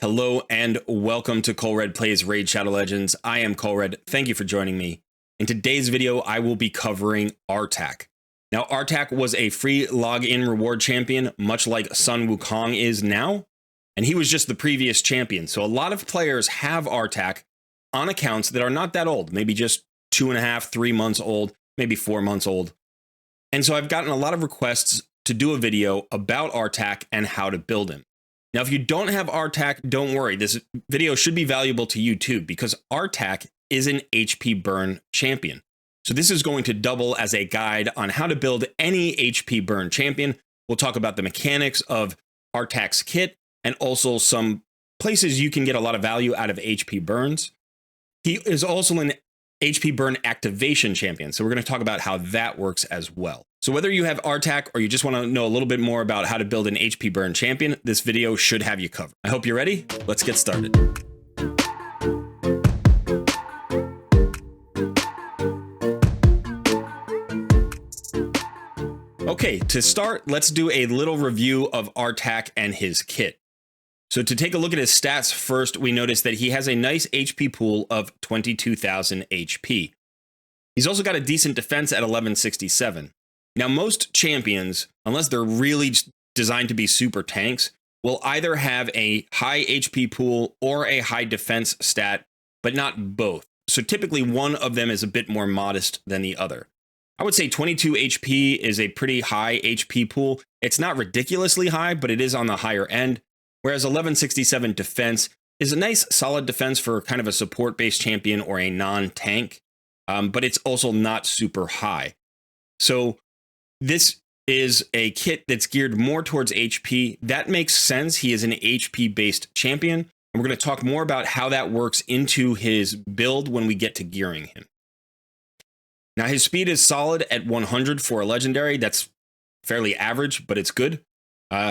Hello and welcome to Colred Plays Raid Shadow Legends. I am Colred. Thank you for joining me. In today's video, I will be covering R-Tack. Now, R-Tack was a free login reward champion, much like Sun Wukong is now, and he was just the previous champion. So a lot of players have R-Tack on accounts that are not that old, maybe just 2.5, 3 months old, maybe 4 months old. And so I've gotten a lot of requests to do a video about R-Tack and how to build him. Now, if you don't have R-Tack, don't worry. This video should be valuable to you too, because R-Tack is an HP burn champion. So this is going to double as a guide on how to build any HP burn champion. We'll talk about the mechanics of R-Tack's kit and also some places you can get a lot of value out of HP burns. He is also an HP burn activation champion. So we're going to talk about how that works as well. So whether you have R-Tack or you just want to know a little bit more about how to build an HP burn champion, this video should have you covered. I hope you're ready. Let's get started. Okay, to start, let's do a little review of R-Tack and his kit. So to take a look at his stats first, we notice that he has a nice HP pool of 22,000 HP. He's also got a decent defense at 1167. Now, most champions, unless they're really designed to be super tanks, will either have a high HP pool or a high defense stat, but not both. So typically one of them is a bit more modest than the other. I would say 22 HP is a pretty high HP pool. It's not ridiculously high, but it is on the higher end. Whereas 1167 defense is a nice solid defense for kind of a support-based champion or a non-tank, but it's also not super high. So this is a kit that's geared more towards HP. That makes sense. He is an HP-based champion, and we're going to talk more about how that works into his build when we get to gearing him. Now, his speed is solid at 100 for a legendary. That's fairly average, but it's good.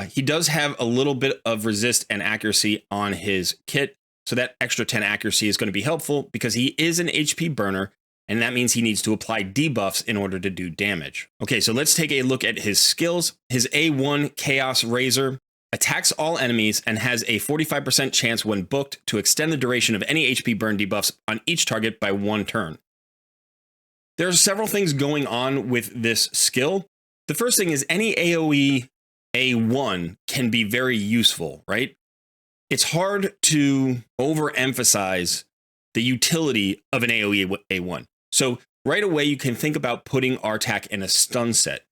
He does have a little bit of resist and accuracy on his kit, so that extra 10 accuracy is going to be helpful because he is an HP burner, and that means he needs to apply debuffs in order to do damage. Okay, so let's take a look at his skills. His A1 Chaos Razor attacks all enemies and has a 45% chance when booked to extend the duration of any HP burn debuffs on each target by 1 turn. There are several things going on with this skill. The first thing is any AoE A1 can be very useful, right? It's hard to overemphasize the utility of an AoE A1. So right away, you can think about putting R-Tack in a stun set,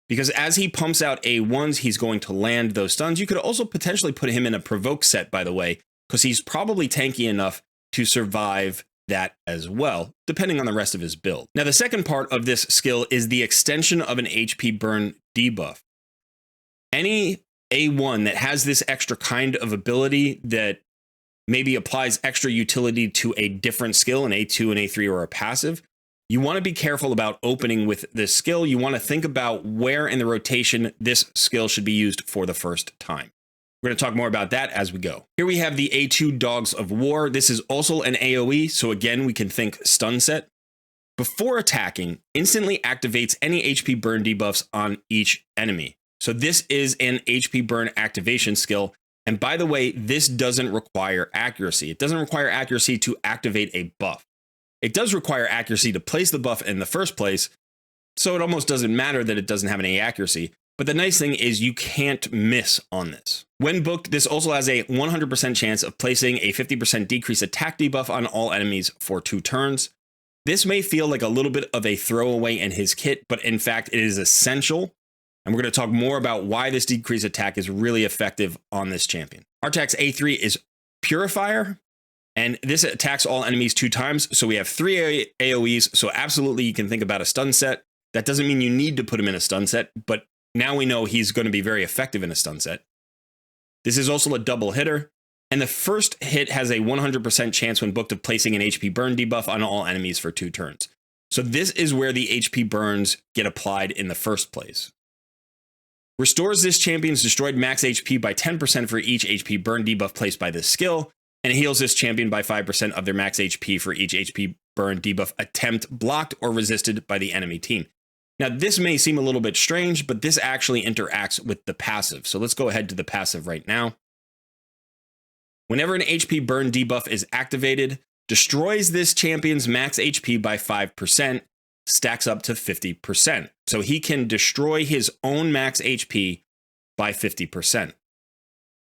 because as he pumps out A1s, he's going to land those stuns. You could also potentially put him in a provoke set, by the way, because he's probably tanky enough to survive that as well, depending on the rest of his build. Now, the second part of this skill is the extension of an HP burn debuff. Any A1 that has this extra kind of ability that maybe applies extra utility to a different skill, an A2, an A3, or a passive, you want to be careful about opening with this skill. You want to think about where in the rotation this skill should be used for the first time. We're going to talk more about that as we go. Here we have the A2 Dogs of War. This is also an AoE, so again, we can think stun set. Before attacking, instantly activates any HP burn debuffs on each enemy. So this is an HP burn activation skill. And by the way, this doesn't require accuracy. It doesn't require accuracy to activate a buff. It does require accuracy to place the buff in the first place, so it almost doesn't matter that it doesn't have any accuracy. But the nice thing is you can't miss on this. When booked, this also has a 100% chance of placing a 50% decrease attack debuff on all enemies for 2 turns. This may feel like a little bit of a throwaway in his kit, but in fact, it is essential. And we're going to talk more about why this decreased attack is really effective on this champion. R-Tack's A3 is Purifier, and this attacks all enemies 2 times. So we have 3 AoEs, so absolutely you can think about a stun set. That doesn't mean you need to put him in a stun set, but now we know he's going to be very effective in a stun set. This is also a double hitter, and the first hit has a 100% chance when booked of placing an HP burn debuff on all enemies for 2 turns. So this is where the HP burns get applied in the first place. Restores this champion's destroyed max HP by 10% for each HP burn debuff placed by this skill, and heals this champion by 5% of their max HP for each HP burn debuff attempt blocked or resisted by the enemy team. Now, this may seem a little bit strange, but this actually interacts with the passive. So let's go ahead to the passive right now. Whenever an HP burn debuff is activated, destroys this champion's max HP by 5%, stacks up to 50%. So he can destroy his own max HP by 50%.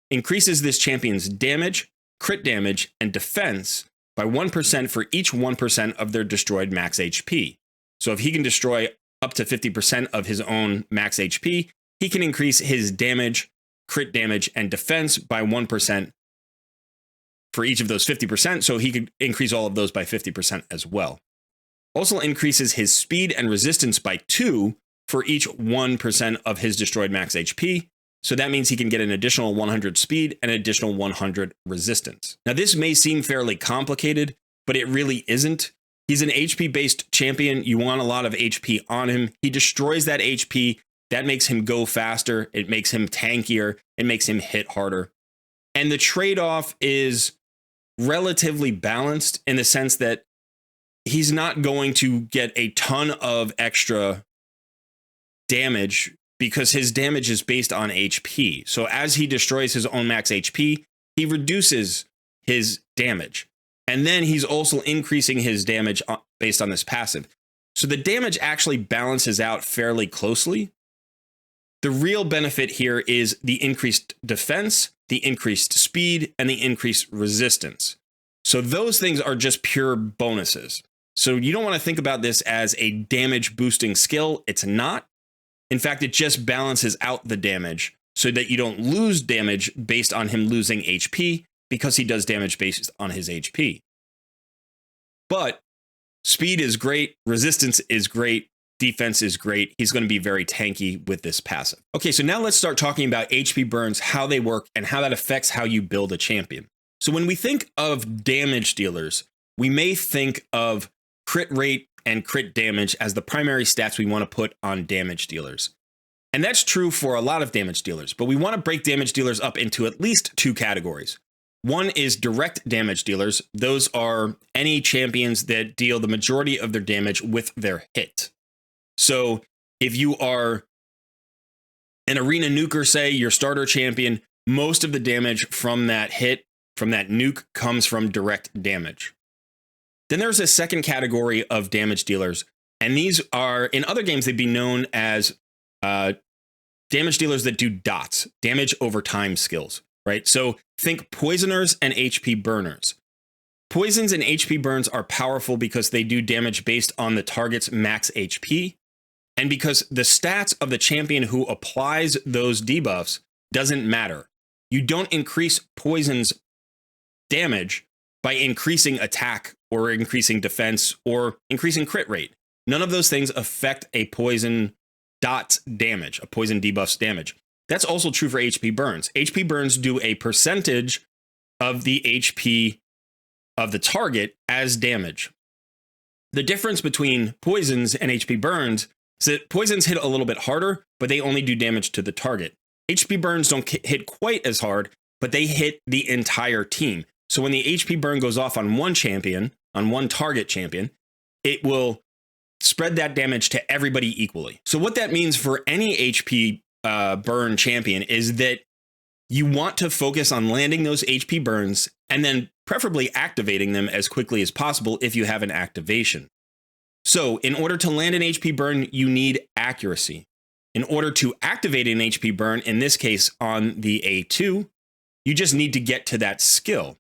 Increases this champion's damage, crit damage, and defense by 1% for each 1% of their destroyed max HP. So if he can destroy up to 50% of his own max HP, he can increase his damage, crit damage, and defense by 1% for each of those 50%. So he could increase all of those by 50% as well. Also increases his speed and resistance by 2 for each 1% of his destroyed max HP. So that means he can get an additional 100 speed and an additional 100 resistance. Now, this may seem fairly complicated, but it really isn't. He's an HP-based champion. You want a lot of HP on him. He destroys that HP. That makes him go faster. It makes him tankier. It makes him hit harder. And the trade-off is relatively balanced in the sense that he's not going to get a ton of extra damage because his damage is based on HP. So as he destroys his own max HP, he reduces his damage. And then he's also increasing his damage based on this passive. So the damage actually balances out fairly closely. The real benefit here is the increased defense, the increased speed, and the increased resistance. So those things are just pure bonuses. So you don't want to think about this as a damage boosting skill. It's not. In fact, it just balances out the damage so that you don't lose damage based on him losing HP because he does damage based on his HP. But speed is great, resistance is great, defense is great. He's going to be very tanky with this passive. Okay, so now let's start talking about HP burns, how they work, and how that affects how you build a champion. So when we think of damage dealers, we may think of crit rate and crit damage as the primary stats we want to put on damage dealers. And that's true for a lot of damage dealers, but we want to break damage dealers up into at least 2 categories. One is direct damage dealers. Those are any champions that deal the majority of their damage with their hit. So if you are an arena nuker, say, your starter champion, most of the damage from that hit, from that nuke, comes from direct damage. Then there's a second category of damage dealers, and these are, in other games, they'd be known as damage dealers that do dots, damage over time skills, right? So think poisoners and HP burners. Poisons and HP burns are powerful because they do damage based on the target's max HP, and because the stats of the champion who applies those debuffs doesn't matter. You don't increase poison's damage by increasing attack or increasing defense or increasing crit rate. None of those things affect a poison dot's damage, a poison debuff's damage. That's also true for HP burns. HP burns do a percentage of the HP of the target as damage. The difference between poisons and HP burns is that poisons hit a little bit harder, but they only do damage to the target. HP burns don't hit quite as hard, but they hit the entire team. So when the HP burn goes off on one champion, on one target champion, it will spread that damage to everybody equally. So what that means for any HP burn champion is that you want to focus on landing those HP burns and then preferably activating them as quickly as possible if you have an activation. So in order to land an HP burn, you need accuracy. In order to activate an HP burn, in this case on the A2, you just need to get to that skill.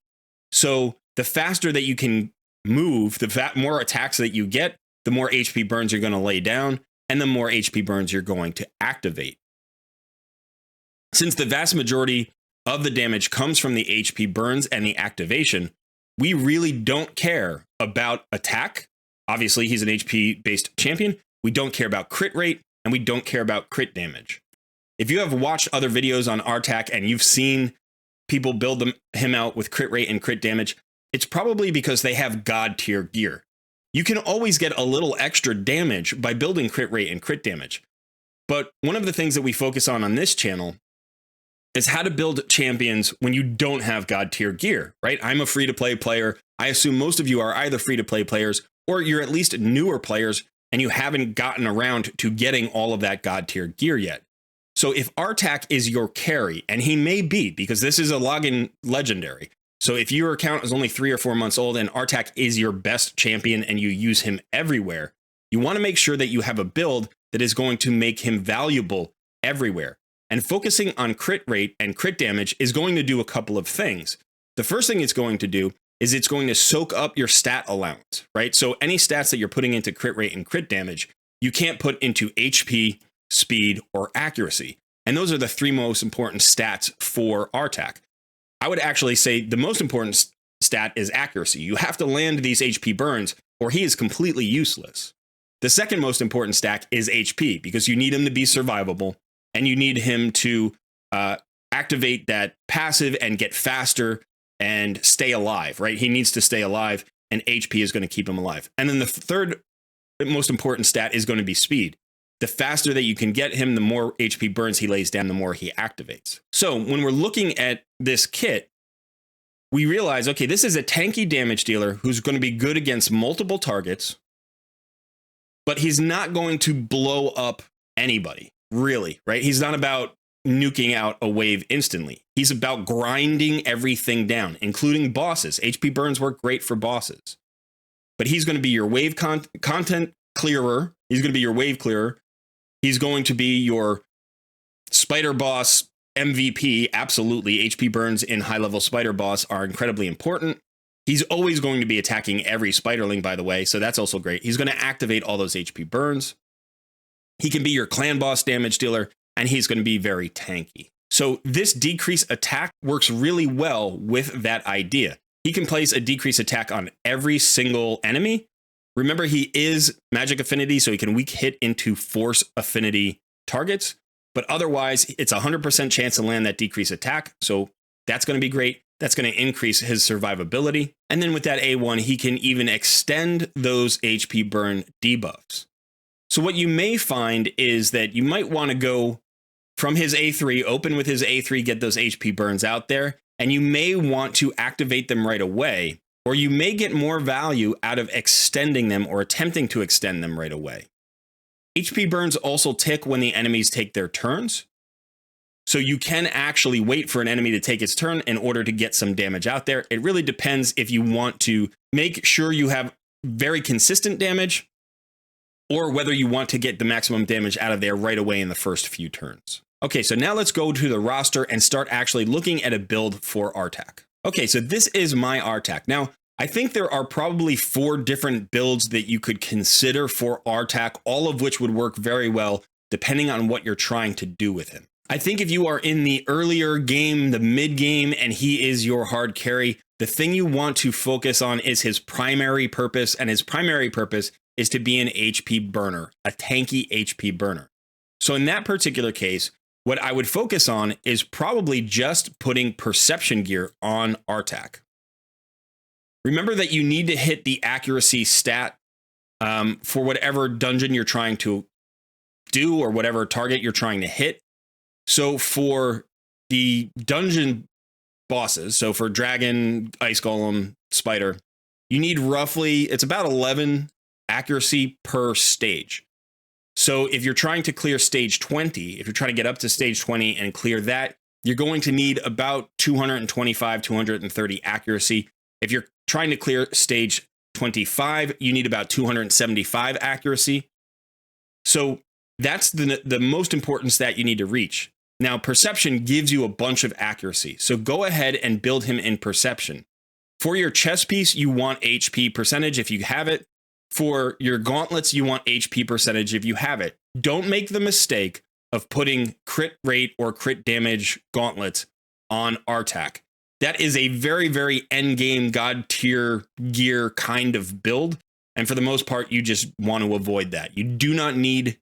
So the faster that you can move, the more attacks that you get, the more HP burns you're going to lay down, and the more HP burns you're going to activate. Since the vast majority of the damage comes from the HP burns and the activation, we really don't care about attack. Obviously, he's an HP-based champion. We don't care about crit rate, and we don't care about crit damage. If you have watched other videos on R-Tack and you've seen people build him out with crit rate and crit damage, it's probably because they have god tier gear. You can always get a little extra damage by building crit rate and crit damage. But one of the things that we focus on this channel is how to build champions when you don't have god tier gear, right? I'm a free-to-play player. I assume most of you are either free-to-play players or you're at least newer players and you haven't gotten around to getting all of that god tier gear yet. So if R-Tack is your carry, and he may be, because this is a login legendary, So if your account is only 3 or 4 months old and Artak is your best champion and you use him everywhere, you want to make sure that you have a build that is going to make him valuable everywhere. And focusing on crit rate and crit damage is going to do a couple of things. The first thing it's going to do is it's going to soak up your stat allowance, right? So any stats that you're putting into crit rate and crit damage, you can't put into HP, speed, or accuracy. And those are the 3 most important stats for Artak. I would actually say the most important stat is accuracy. You have to land these HP burns or he is completely useless. The second most important stat is HP because you need him to be survivable and you need him to activate that passive and get faster and stay alive, right? He needs to stay alive and HP is going to keep him alive. And then the third most important stat is going to be speed. The faster that you can get him, the more HP burns he lays down, the more he activates. So when we're looking at this kit, we realize, okay, this is a tanky damage dealer who's going to be good against multiple targets, but he's not going to blow up anybody, really, right? He's not about nuking out a wave instantly. He's about grinding everything down, including bosses. HP burns work great for bosses. But he's going to be your wave content clearer. He's going to be your wave clearer. He's going to be your spider boss MVP. Absolutely. HP burns in high-level spider boss are incredibly important. He's always going to be attacking every spiderling, by the way, so that's also great. He's going to activate all those HP burns. He can be your clan boss damage dealer, and he's going to be very tanky. So this decrease attack works really well with that idea. He can place a decrease attack on every single enemy. Remember, he is magic affinity, so he can weak hit into force affinity targets. But otherwise, it's a 100% chance to land that decrease attack. So that's going to be great. That's going to increase his survivability. And then with that A1, he can even extend those HP burn debuffs. So what you may find is that you might want to go from his A3, open with his A3, get those HP burns out there. And you may want to activate them right away, or you may get more value out of extending them or attempting to extend them right away. HP burns also tick when the enemies take their turns. So you can actually wait for an enemy to take its turn in order to get some damage out there. It really depends if you want to make sure you have very consistent damage or whether you want to get the maximum damage out of there right away in the first few turns. Okay, so now let's go to the roster and start actually looking at a build for Artak. Okay, so this is my Artak. Now, I think there are probably 4 different builds that you could consider for Artak, all of which would work very well depending on what you're trying to do with him. I think if you are in the earlier game, the mid game, and he is your hard carry, the thing you want to focus on is his primary purpose, and his primary purpose is to be an HP burner, a tanky HP burner. So in that particular case, what I would focus on is probably just putting perception gear on Artak. Remember that you need to hit the accuracy stat for whatever dungeon you're trying to do or whatever target you're trying to hit. So for the dungeon bosses, so for dragon, ice golem, spider, you need roughly, it's about 11 accuracy per stage. So if you're trying to clear stage 20, if you're trying to get up to stage 20 and clear that, you're going to need about 225, 230 accuracy. If you're trying to clear stage 25, you need about 275 accuracy. So that's the most important stat you need to reach. Now, perception gives you a bunch of accuracy. So go ahead and build him in perception. For your chest piece, you want HP percentage if you have it. For your gauntlets, you want HP percentage if you have it. Don't make the mistake of putting crit rate or crit damage gauntlets on Artak. That is a very, very end game god tier gear kind of build. And for the most part, you just want to avoid that. You do not need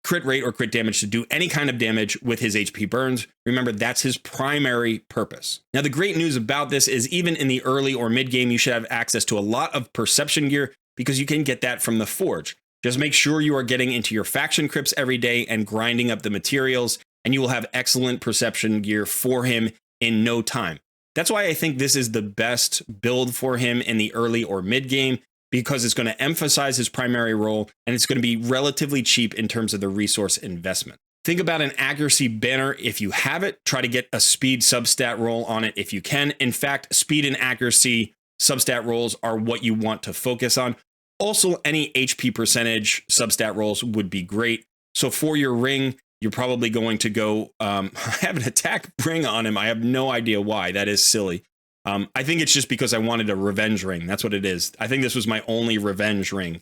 crit rate or crit damage to do any kind of damage with his HP burns. Remember, that's his primary purpose. Now, the great news about this is even in the early or mid game, you should have access to a lot of perception gear because you can get that from the forge. Just make sure you are getting into your faction crypts every day and grinding up the materials, and you will have excellent perception gear for him in no time. That's why I think this is the best build for him in the early or mid game, because it's going to emphasize his primary role and it's going to be relatively cheap in terms of the resource investment. Think about an accuracy banner if you have it. Try to get a speed substat roll on it if you can. In fact, speed and accuracy substat rolls are what you want to focus on. Also, any HP percentage substat rolls would be great. So for your ring, you're probably going to go, I have an attack ring on him. I have no idea why. That is silly. I think it's just because I wanted a revenge ring. That's what it is. I think this was my only revenge ring.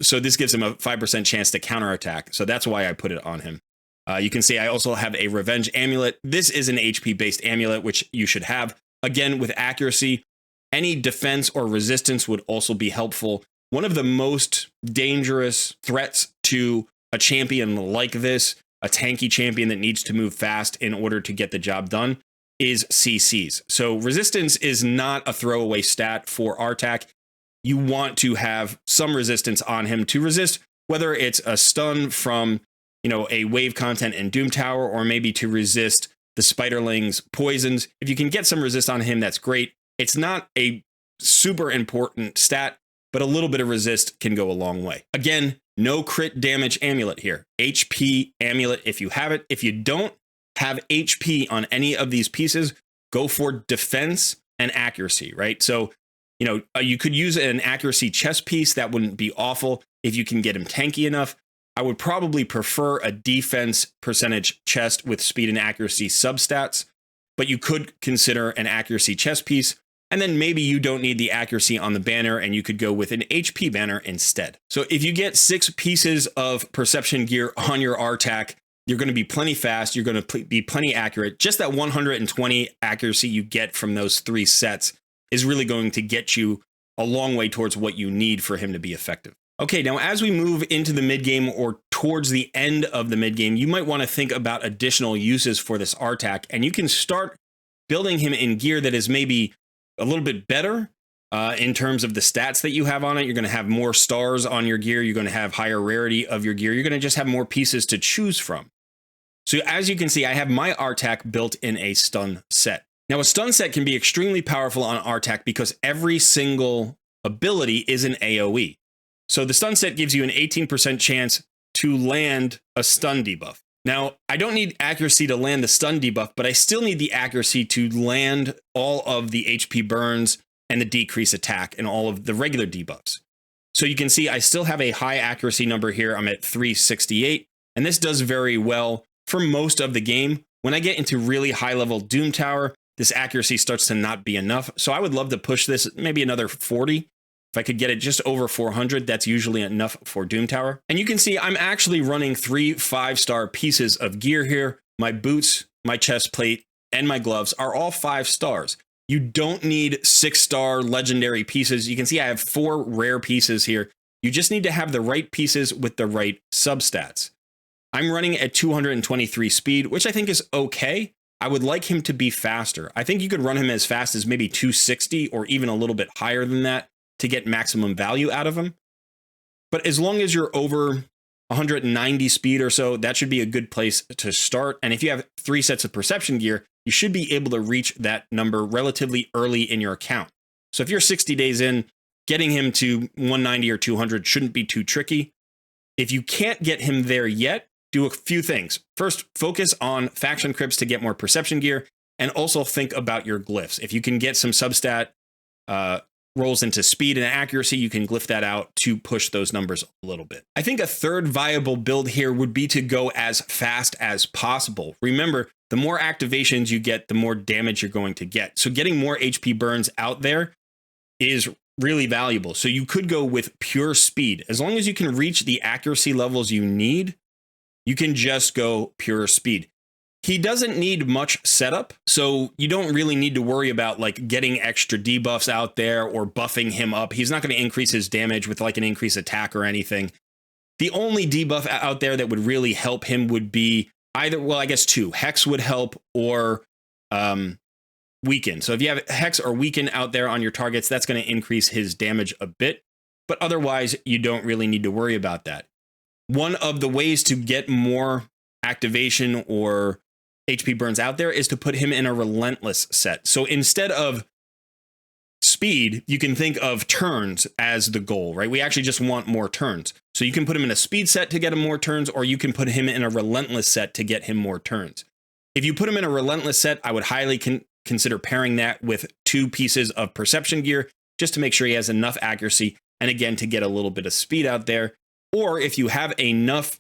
So this gives him a 5% chance to counterattack. So that's why I put it on him. You can see I also have a revenge amulet. This is an HP based amulet, which you should have. Again, with accuracy, any defense or resistance would also be helpful. One of the most dangerous threats to a champion like this, a tanky champion that needs to move fast in order to get the job done, is CCs. So resistance is not a throwaway stat for R-Tack. You want to have some resistance on him to resist, whether it's a stun from, a wave content in Doom Tower, or maybe to resist the Spiderling's poisons. If you can get some resist on him, that's great. It's not a super important stat, but a little bit of resist can go a long way. Again, no crit damage amulet here. HP amulet if you have it. If you don't have HP on any of these pieces, go for defense and accuracy, right? So, you could use an accuracy chest piece. That wouldn't be awful if you can get him tanky enough. I would probably prefer a defense percentage chest with speed and accuracy substats, but you could consider an accuracy chest piece. And then maybe you don't need the accuracy on the banner and you could go with an HP banner instead. So if you get 6 pieces of perception gear on your R-Tack, you're going to be plenty fast. You're going to be plenty accurate. Just that 120 accuracy you get from those 3 sets is really going to get you a long way towards what you need for him to be effective. Okay, now as we move into the mid game or towards the end of the mid game, you might want to think about additional uses for this R-Tack, and you can start building him in gear that is maybe a little bit better in terms of the stats that you have on it. You're going to have more stars on your gear. You're going to have higher rarity of your gear. You're going to just have more pieces to choose from. So as you can see, I have my R-Tack built in a stun set. Now, a stun set can be extremely powerful on R-Tack because every single ability is an AoE. So the stun set gives you an 18% chance to land a stun debuff. Now, I don't need accuracy to land the stun debuff, but I still need the accuracy to land all of the HP burns and the decrease attack and all of the regular debuffs. So you can see I still have a high accuracy number here. I'm at 368, and this does very well for most of the game. When I get into really high level Doom Tower, this accuracy starts to not be enough. So I would love to push this maybe another 40. If I could get it just over 400, that's usually enough for Doom Tower. And you can see I'm actually running 3 5-star pieces of gear here. My boots, my chest plate, and my gloves are all 5 stars. You don't need 6-star legendary pieces. You can see I have 4 rare pieces here. You just need to have the right pieces with the right substats. I'm running at 223 speed, which I think is okay. I would like him to be faster. I think you could run him as fast as maybe 260 or even a little bit higher than that to get maximum value out of him. But as long as you're over 190 speed or so, that should be a good place to start. And if you have 3 sets of perception gear, you should be able to reach that number relatively early in your account. So if you're 60 days in, getting him to 190 or 200 shouldn't be too tricky. If you can't get him there yet, do a few things. First, focus on faction crypts to get more perception gear, and also think about your glyphs. If you can get some substat rolls into speed and accuracy, you can glyph that out to push those numbers a little bit. I think a third viable build here would be to go as fast as possible. Remember, the more activations you get, the more damage you're going to get. So getting more HP burns out there is really valuable. So you could go with pure speed. As long as you can reach the accuracy levels you need, you can just go pure speed. He doesn't need much setup, so you don't really need to worry about like getting extra debuffs out there or buffing him up. He's not going to increase his damage with like an increased attack or anything. The only debuff out there that would really help him would be either, well, I guess 2. Hex would help, or Weaken. So if you have Hex or Weaken out there on your targets, that's going to increase his damage a bit. But otherwise, you don't really need to worry about that. One of the ways to get more activation or HP burns out there is to put him in a relentless set. So instead of speed, you can think of turns as the goal, right? We actually just want more turns. So you can put him in a speed set to get him more turns, or you can put him in a relentless set to get him more turns. If you put him in a relentless set, I would highly consider pairing that with 2 pieces of perception gear, just to make sure he has enough accuracy, and again, to get a little bit of speed out there. Or if you have enough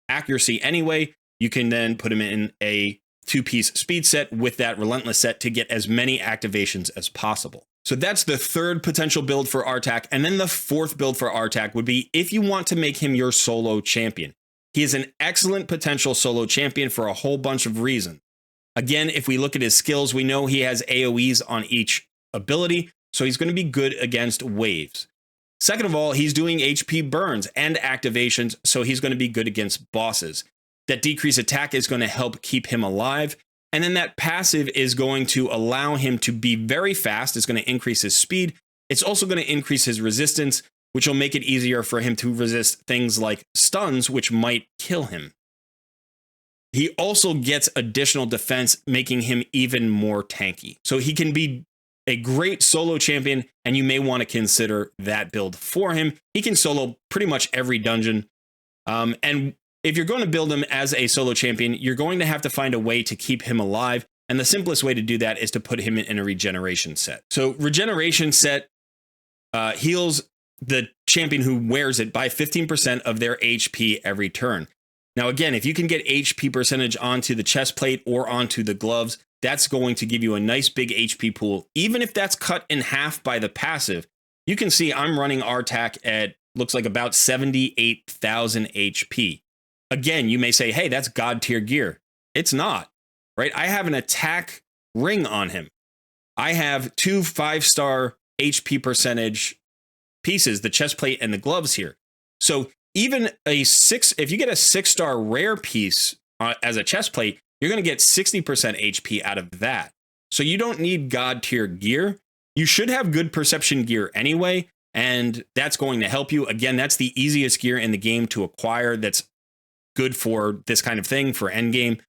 accuracy anyway, you can then put him in a 2-piece speed set with that relentless set to get as many activations as possible. So that's the 3rd potential build for R-Tack. And then the 4th build for R-Tack would be if you want to make him your solo champion. He is an excellent potential solo champion for a whole bunch of reasons. Again, if we look at his skills, we know he has AoEs on each ability, so he's going to be good against waves. Second of all, he's doing HP burns and activations, so he's going to be good against bosses. That decreased attack is going to help keep him alive. And then that passive is going to allow him to be very fast. It's going to increase his speed. It's also going to increase his resistance, which will make it easier for him to resist things like stuns, which might kill him. He also gets additional defense, making him even more tanky. So he can be a great solo champion, and you may want to consider that build for him. He can solo pretty much every dungeon. And if you're going to build him as a solo champion, you're going to have to find a way to keep him alive. And the simplest way to do that is to put him in a regeneration set. So regeneration set heals the champion who wears it by 15% of their HP every turn. Now, again, if you can get HP percentage onto the chest plate or onto the gloves, that's going to give you a nice big HP pool. Even if that's cut in half by the passive, you can see I'm running R-Tack at, looks like about 78,000 HP. Again, you may say, hey, that's God tier gear. It's not, right? I have an attack ring on him. I have 2 5-star HP percentage pieces, the chest plate and the gloves here. So even if you get a 6-star rare piece as a chest plate, you're going to get 60% HP out of that. So you don't need God tier gear. You should have good perception gear anyway, and that's going to help you. Again, that's the easiest gear in the game to acquire that's good for this kind of thing, for endgame.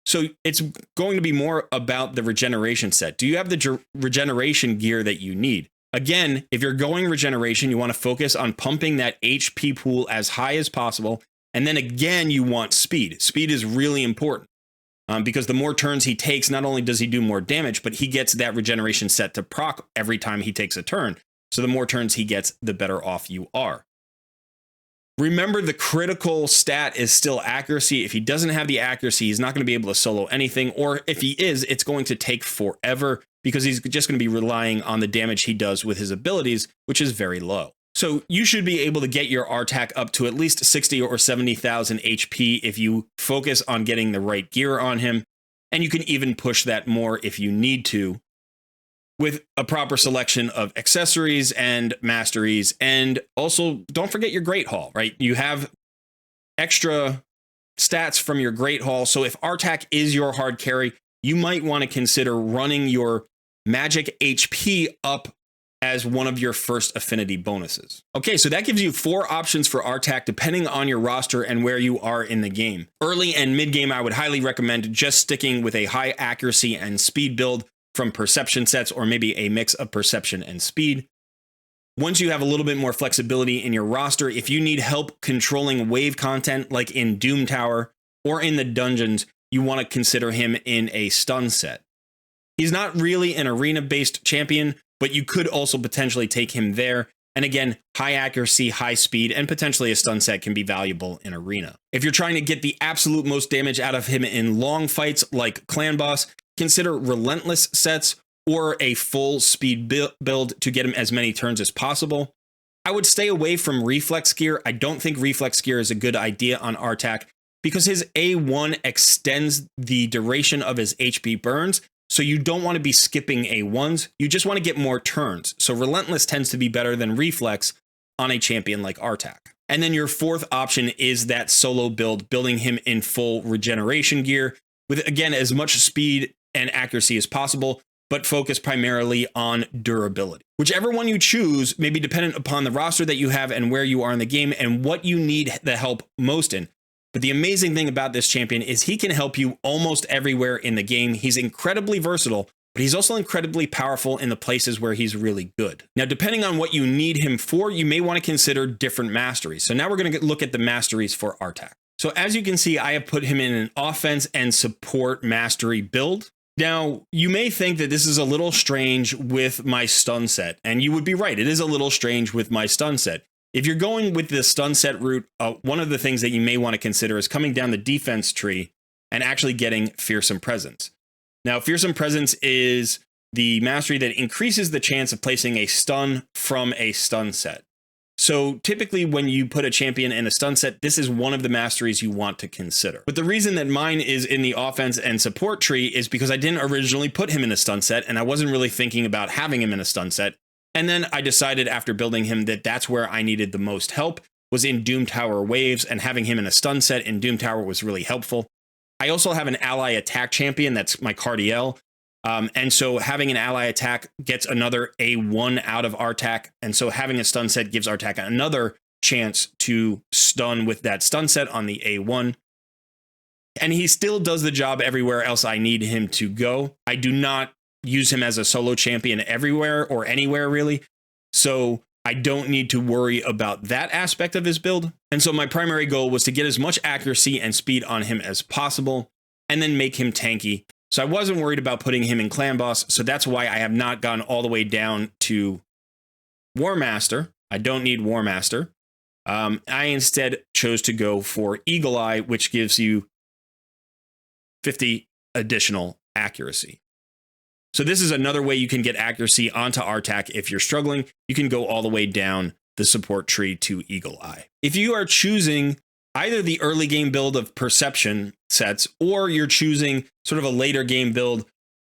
So it's going to be more about the regeneration set. Do you have the regeneration gear that you need? Again, if you're going regeneration, you want to focus on pumping that HP pool as high as possible. And then again, you want speed. Speed is really important because the more turns he takes, not only does he do more damage, but he gets that regeneration set to proc every time he takes a turn. So the more turns he gets, the better off you are. Remember, the critical stat is still accuracy. If he doesn't have the accuracy, he's not going to be able to solo anything. Or if he is, it's going to take forever because he's just going to be relying on the damage he does with his abilities, which is very low. So you should be able to get your R-Tack up to at least 60 or 70,000 HP if you focus on getting the right gear on him. And you can even push that more if you need to, with a proper selection of accessories and masteries. And also, don't forget your Great Hall, right? You have extra stats from your Great Hall. So if R-Tack is your hard carry, you might want to consider running your magic HP up as one of your first affinity bonuses. Okay, so that gives you 4 options for R-Tack depending on your roster and where you are in the game. Early and mid game, I would highly recommend just sticking with a high accuracy and speed build from perception sets, or maybe a mix of perception and speed. Once you have a little bit more flexibility in your roster, if you need help controlling wave content like in Doom Tower or in the dungeons, you want to consider him in a stun set. He's not really an arena-based champion, but you could also potentially take him there. And again, high accuracy, high speed, and potentially a stun set can be valuable in arena. If you're trying to get the absolute most damage out of him in long fights like Clan Boss, consider relentless sets or a full speed build to get him as many turns as possible. I would stay away from reflex gear. I don't think reflex gear is a good idea on R-Tack because his A1 extends the duration of his HP burns. So you don't want to be skipping A1s. You just want to get more turns. So relentless tends to be better than reflex on a champion like R-Tack. And then your 4th option is that solo build, building him in full regeneration gear with, again, as much speed and accuracy as possible, but focus primarily on durability. Whichever one you choose may be dependent upon the roster that you have and where you are in the game and what you need the help most in. But the amazing thing about this champion is he can help you almost everywhere in the game. He's incredibly versatile, but he's also incredibly powerful in the places where he's really good. Now, depending on what you need him for, you may want to consider different masteries. So now we're going to look at the masteries for Artak. So as you can see, I have put him in an offense and support mastery build. Now, you may think that this is a little strange with my stun set, and you would be right. It is a little strange with my stun set. If you're going with the stun set route, one of the things that you may want to consider is coming down the defense tree and actually getting Fearsome Presence. Now, Fearsome Presence is the mastery that increases the chance of placing a stun from a stun set. So typically when you put a champion in a stun set, this is one of the masteries you want to consider. But the reason that mine is in the offense and support tree is because I didn't originally put him in a stun set, and I wasn't really thinking about having him in a stun set. And then I decided after building him that that's where I needed the most help, was in Doom Tower waves, and having him in a stun set in Doom Tower was really helpful. I also have an ally attack champion, that's my Cardiel. And so having an ally attack gets another A1 out of Artak. And so having a stun set gives Artak another chance to stun with that stun set on the A1. And he still does the job everywhere else I need him to go. I do not use him as a solo champion everywhere or anywhere really. So I don't need to worry about that aspect of his build. And so my primary goal was to get as much accuracy and speed on him as possible and then make him tanky. So I wasn't worried about putting him in Clan Boss, so that's why I have not gone all the way down to War Master. I don't need War Master. I instead chose to go for Eagle Eye, which gives you 50 additional accuracy. So this is another way you can get accuracy onto Artak if you're struggling. You can go all the way down the support tree to Eagle Eye. If you are choosing either the early game build of perception sets, or you're choosing sort of a later game build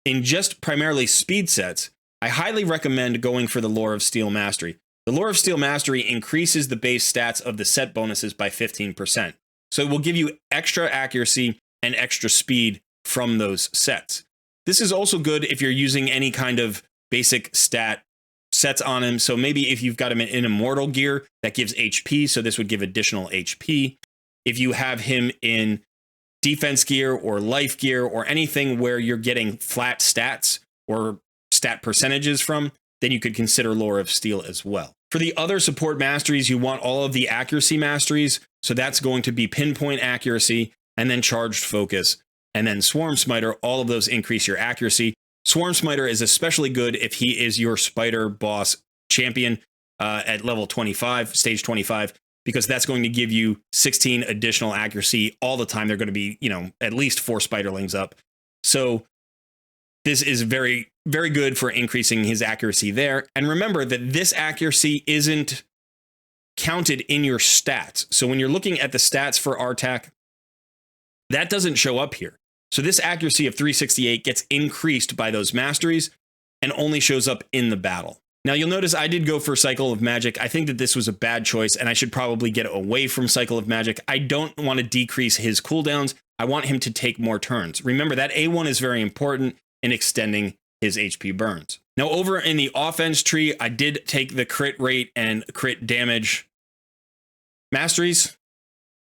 in just primarily speed sets, I highly recommend going for the Lore of Steel Mastery. The Lore of Steel Mastery increases the base stats of the set bonuses by 15%. So it will give you extra accuracy and extra speed from those sets. This is also good if you're using any kind of basic stat sets on him. So maybe if you've got him in Immortal gear, that gives HP, so this would give additional HP. If you have him in defense gear or life gear or anything where you're getting flat stats or stat percentages from, then you could consider Lore of Steel as well. For the other support masteries, you want all of the accuracy masteries. So that's going to be Pinpoint Accuracy, and then Charged Focus, and then Swarm Smiter. All of those increase your accuracy. Swarm Smiter is especially good if he is your Spider Boss champion at level 25, stage 25. Because that's going to give you 16 additional accuracy all the time. They're going to be, at least 4 spiderlings up. So this is very, very good for increasing his accuracy there. And remember that this accuracy isn't counted in your stats. So when you're looking at the stats for Artak, that doesn't show up here. So this accuracy of 368 gets increased by those masteries and only shows up in the battle. Now, you'll notice I did go for Cycle of Magic. I think that this was a bad choice, and I should probably get away from Cycle of Magic. I don't want to decrease his cooldowns. I want him to take more turns. Remember, that A1 is very important in extending his HP burns. Now, over in the offense tree, I did take the crit rate and crit damage masteries.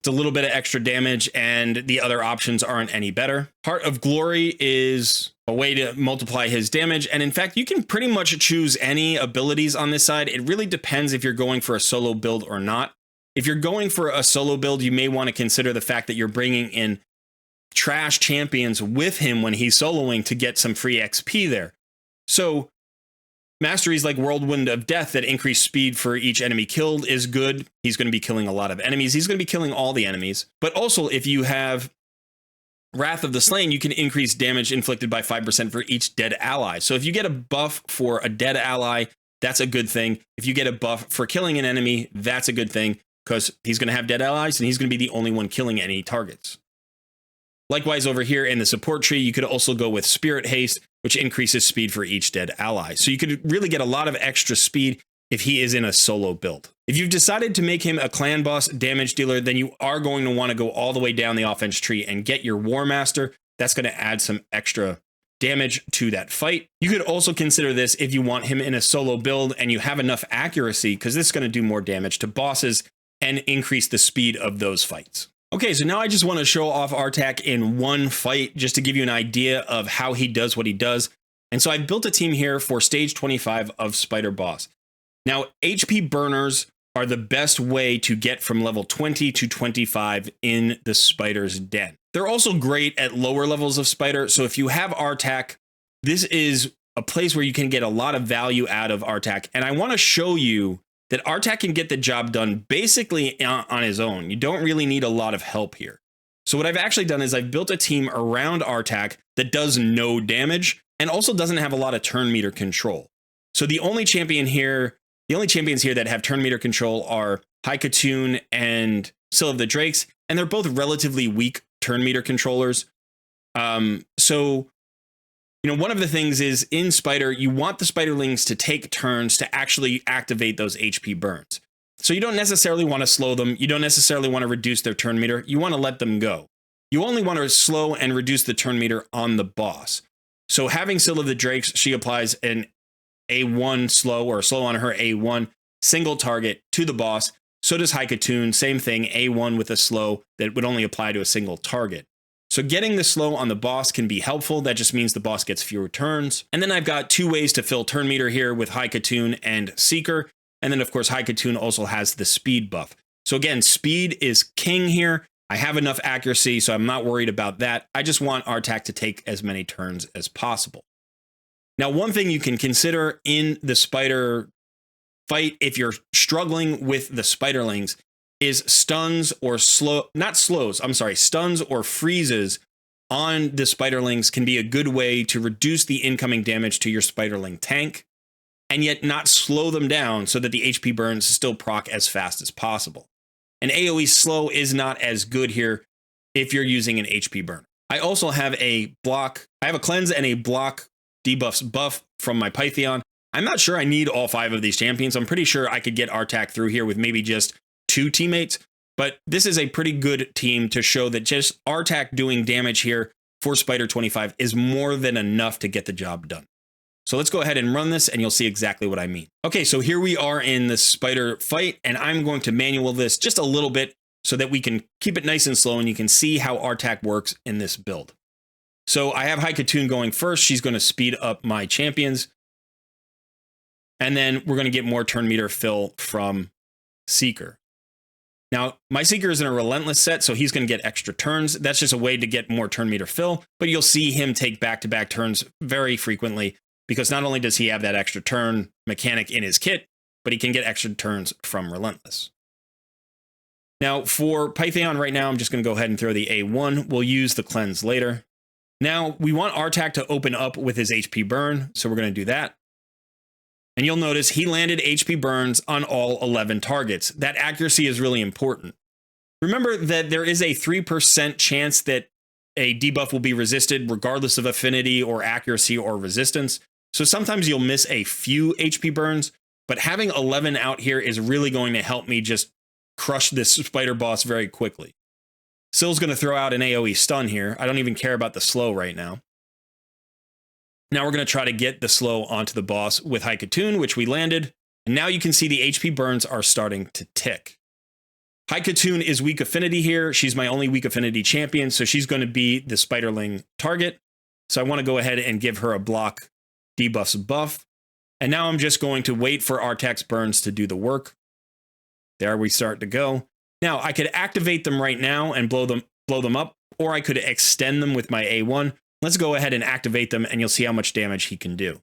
It's a little bit of extra damage, and the other options aren't any better. Heart of Glory is a way to multiply his damage, and in fact, you can pretty much choose any abilities on this side. It really depends if you're going for a solo build or not. If you're going for a solo build, you may want to consider the fact that you're bringing in trash champions with him when he's soloing to get some free XP there. So masteries like Whirlwind of Death that increase speed for each enemy killed is good. He's going to be killing a lot of enemies. He's going to be killing all the enemies. But also, if you have Wrath of the Slain, you can increase damage inflicted by 5% for each dead ally. So if you get a buff for a dead ally, that's a good thing. If you get a buff for killing an enemy, that's a good thing, because he's going to have dead allies and he's going to be the only one killing any targets. Likewise, over here in the support tree, you could also go with Spirit Haste, which increases speed for each dead ally. So you could really get a lot of extra speed if he is in a solo build. If you've decided to make him a clan boss damage dealer, then you are going to want to go all the way down the offense tree and get your War Master. That's going to add some extra damage to that fight. You could also consider this if you want him in a solo build and you have enough accuracy, because this is going to do more damage to bosses and increase the speed of those fights. Okay, so now I just want to show off Artak in one fight just to give you an idea of how he does what he does. And so I built a team here for stage 25 of Spider Boss. Now, HP burners are the best way to get from level 20 to 25 in the Spider's Den. They're also great at lower levels of Spider. So if you have R-Tack, this is a place where you can get a lot of value out of R-Tack. And I want to show you that R-Tack can get the job done basically on his own. You don't really need a lot of help here. So what I've actually done is I've built a team around R-Tack that does no damage and also doesn't have a lot of turn meter control. So the only champions here that have turn meter control are Haikatoon and Syl of the Drakes, and they're both relatively weak turn meter controllers. So, one of the things is in Spider, you want the Spiderlings to take turns to actually activate those HP burns. So you don't necessarily want to slow them. You don't necessarily want to reduce their turn meter. You want to let them go. You only want to slow and reduce the turn meter on the boss. So having Syl of the Drakes, she applies an A1 slow or slow on her A1 single target to the boss. So does Haikatoon, same thing, A1 with a slow that would only apply to a single target. So getting the slow on the boss can be helpful. That just means the boss gets fewer turns. And then I've got two ways to fill turn meter here with Haikatoon and Seeker. And then, of course, Haikatoon also has the speed buff. So again, speed is king here. I have enough accuracy, so I'm not worried about that. I just want R-Tack to take as many turns as possible. Now, one thing you can consider in the Spider fight, if you're struggling with the Spiderlings, is stuns or stuns or freezes on the Spiderlings can be a good way to reduce the incoming damage to your Spiderling tank, and yet not slow them down so that the HP burns still proc as fast as possible. An AoE slow is not as good here if you're using an HP burn. I also have a cleanse and a block debuffs buff from my Pythion. I'm not sure I need all 5 of these champions. I'm pretty sure I could get R-Tack through here with maybe just 2 teammates, but this is a pretty good team to show that just R-Tack doing damage here for Spider 25 is more than enough to get the job done. So let's go ahead and run this and you'll see exactly what I mean. Okay, so here we are in the Spider fight, and I'm going to manual this just a little bit so that we can keep it nice and slow and you can see how R-Tack works in this build. So I have Haikatoon going first. She's going to speed up my champions. And then we're going to get more turn meter fill from Seeker. Now, my Seeker is in a relentless set, so he's going to get extra turns. That's just a way to get more turn meter fill, but you'll see him take back-to-back turns very frequently because not only does he have that extra turn mechanic in his kit, but he can get extra turns from relentless. Now, for Pythion right now, I'm just going to go ahead and throw the A1. We'll use the cleanse later. Now, we want R-Tack to open up with his HP burn, so we're going to do that. And you'll notice he landed HP burns on all 11 targets. That accuracy is really important. Remember that there is a 3% chance that a debuff will be resisted regardless of affinity or accuracy or resistance. So sometimes you'll miss a few HP burns, but having 11 out here is really going to help me just crush this Spider boss very quickly. Syl's going to throw out an AoE stun here. I don't even care about the slow right now. Now we're going to try to get the slow onto the boss with Haikatoon, which we landed. And now you can see the HP burns are starting to tick. Haikatoon is weak affinity here. She's my only weak affinity champion, so she's going to be the Spiderling target. So I want to go ahead and give her a block debuffs buff. And now I'm just going to wait for R-Tack's burns to do the work. There we start to go. Now I could activate them right now and blow them up, or I could extend them with my A1. Let's go ahead and activate them, and you'll see how much damage he can do.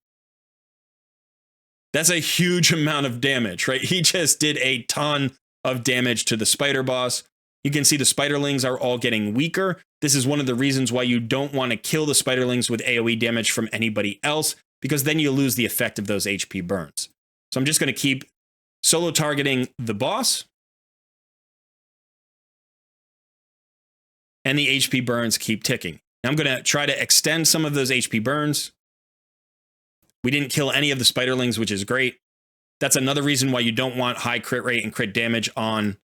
That's a huge amount of damage, right? He just did a ton of damage to the Spider boss. You can see the Spiderlings are all getting weaker. This is one of the reasons why you don't want to kill the Spiderlings with AoE damage from anybody else, because then you lose the effect of those HP burns. So I'm just going to keep solo targeting the boss. And the HP burns keep ticking. Now I'm going to try to extend some of those HP burns. We didn't kill any of the Spiderlings, which is great. That's another reason why you don't want high crit rate and crit damage on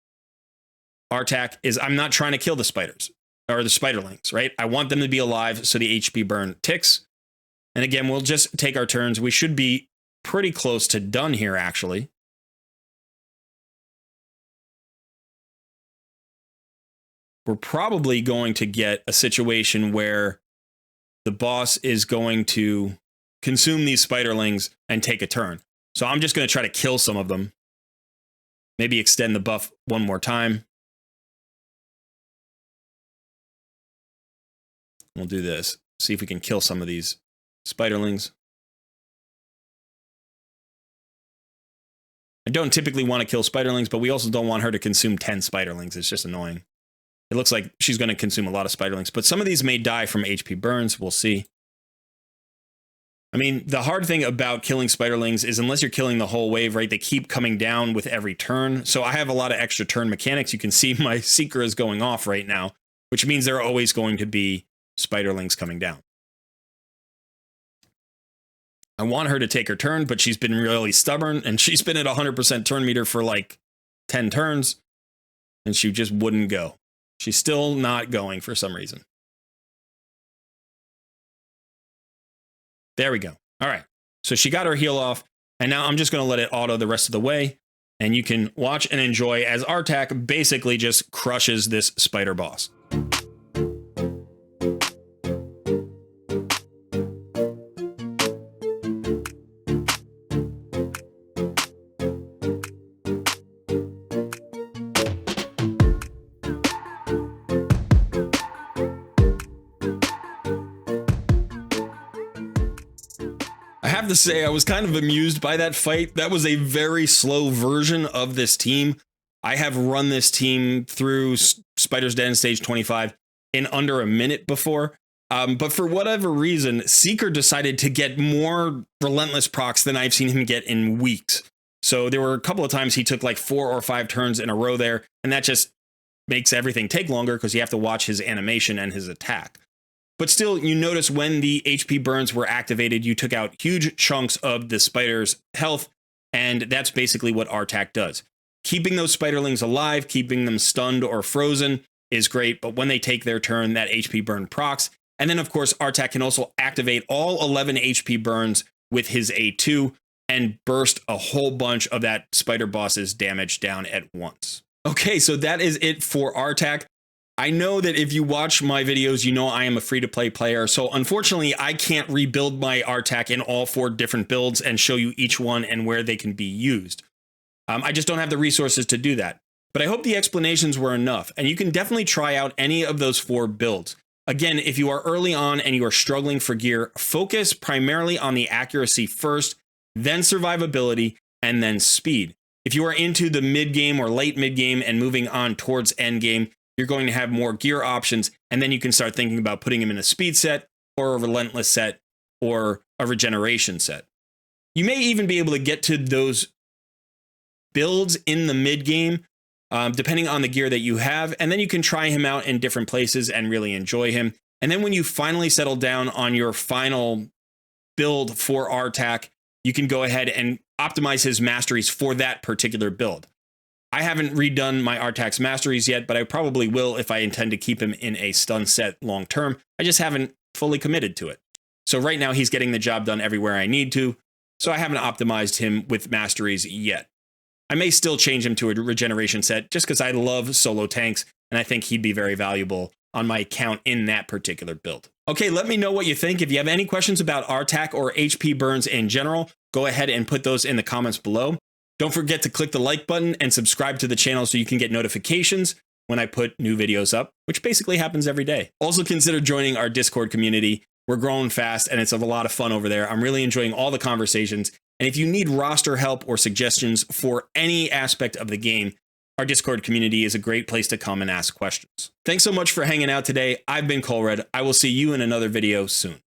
R-Tack, is I'm not trying to kill the spiders or the Spiderlings, right? I want them to be alive so the HP burn ticks. And again, we'll just take our turns. We should be pretty close to done here, actually. We're probably going to get a situation where the boss is going to consume these spiderlings and take a turn. So I'm just going to try to kill some of them. Maybe extend the buff one more time. We'll do this. See if we can kill some of these spiderlings. I don't typically want to kill spiderlings, but we also don't want her to consume 10 spiderlings. It's just annoying. It looks like she's going to consume a lot of spiderlings, but some of these may die from HP burns. We'll see. I mean, the hard thing about killing spiderlings is unless you're killing the whole wave, right, they keep coming down with every turn. So I have a lot of extra turn mechanics. You can see my Seeker is going off right now, which means there are always going to be spiderlings coming down. I want her to take her turn, but she's been really stubborn, and she's been at 100% turn meter for like 10 turns, and she just wouldn't go. She's still not going for some reason. There we go. All right. So she got her heal off, and now I'm just going to let it auto the rest of the way, and you can watch and enjoy as R-Tack basically just crushes this spider boss. I have to say, I was kind of amused by that fight. That was a very slow version of this team. I have run this team through Spider's Den stage 25 in under a minute before. But for whatever reason, Seeker decided to get more relentless procs than I've seen him get in weeks. So there were a couple of times he took like 4 or 5 turns in a row there, and that just makes everything take longer because you have to watch his animation and his attack. But still, you notice when the HP burns were activated, you took out huge chunks of the spider's health, and that's basically what R-Tack does. Keeping those spiderlings alive, keeping them stunned or frozen is great, but when they take their turn, that HP burn procs. And then, of course, R-Tack can also activate all 11 HP burns with his A2 and burst a whole bunch of that spider boss's damage down at once. Okay, so that is it for R-Tack. I know that if you watch my videos, you know I am a free-to-play player, so unfortunately I can't rebuild my R-Tack in all 4 different builds and show you each one and where they can be used. I just don't have the resources to do that. But I hope the explanations were enough, and you can definitely try out any of those 4 builds. Again, if you are early on and you are struggling for gear, focus primarily on the accuracy first, then survivability, and then speed. If you are into the mid-game or late mid-game and moving on towards end-game, you're going to have more gear options, and then you can start thinking about putting him in a speed set or a relentless set or a regeneration set. You may even be able to get to those builds in the mid game, depending on the gear that you have, and then you can try him out in different places and really enjoy him. And then when you finally settle down on your final build for R-Tack, you can go ahead and optimize his masteries for that particular build. I haven't redone my R-Tack's masteries yet, but I probably will if I intend to keep him in a stun set long term. I just haven't fully committed to it. So right now he's getting the job done everywhere I need to, so I haven't optimized him with masteries yet. I may still change him to a regeneration set just because I love solo tanks, and I think he'd be very valuable on my account in that particular build. Okay, let me know what you think. If you have any questions about R-Tack or HP burns in general, go ahead and put those in the comments below. Don't forget to click the like button and subscribe to the channel so you can get notifications when I put new videos up, which basically happens every day. Also consider joining our Discord community. We're growing fast and it's a lot of fun over there. I'm really enjoying all the conversations. And if you need roster help or suggestions for any aspect of the game, our Discord community is a great place to come and ask questions. Thanks so much for hanging out today. I've been Colred. I will see you in another video soon.